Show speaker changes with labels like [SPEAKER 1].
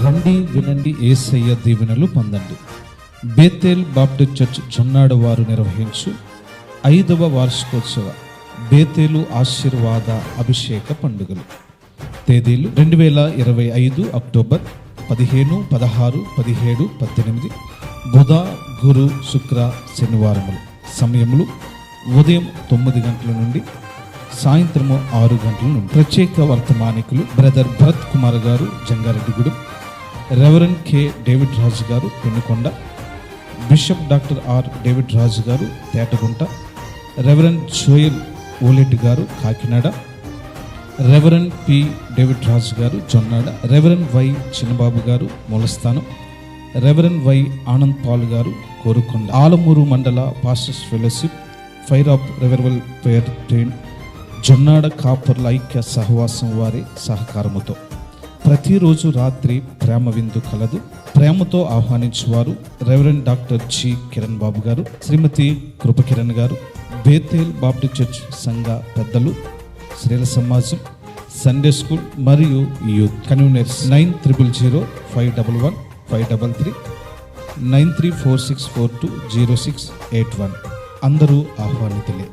[SPEAKER 1] రండి వినండి యేసయ్య దీవెనలు పొందండి. బేతేల్ బాప్టిస్ట్ చర్చ్ జొన్నాడ వారు నిర్వహించు 5వ వార్షికోత్సవ బేతేలు ఆశీర్వాద అభిషేక పండుగలు. తేదీలు 2025 అక్టోబర్ 15, 16, 17, 18 బుధ, గురు, శుక్ర, శనివారములు. సమయములు ఉదయం 9 గంటల నుండి సాయంత్రము 6 గంటల నుండి. ప్రత్యేక వర్తమానికులు బ్రదర్ భరత్ కుమార్ గారు Jangareddygudem, reverend K David Raju గారు Penukonda, bishop doctor R David Raju గారు తేటగుంట, రెవరెండ్ జోయల్ ఓలెట్ గారు Kakinada, reverend P David Raju గారు జొన్నాడ, రెవరెండ్ వై చిన్నబాబు గారు Mulasthanam, reverend Y Anand Paul గారు కోరుకొండ. ఆలమూరు మండల pastors fellowship fire of revival prayer train Jonnada కాపర్ల ఐక్య సహవాసం వారి సహకారముతో ప్రతిరోజు రాత్రి ప్రేమ విందు కలదు. ప్రేమతో ఆహ్వానించేవారు రెవరెండ్ డాక్టర్ జి కిరణ్ బాబు గారు, శ్రీమతి కృపకిరణ్ గారు, బేతేల్ బాప్టిస్ట్ చర్చ్ సంఘ పెద్దలు, స్త్రీల సమాజం, సండే స్కూల్ మరియు యూత్. కన్వీనర్స్ 9000051153 9346420681. అందరూ ఆహ్వానితులే.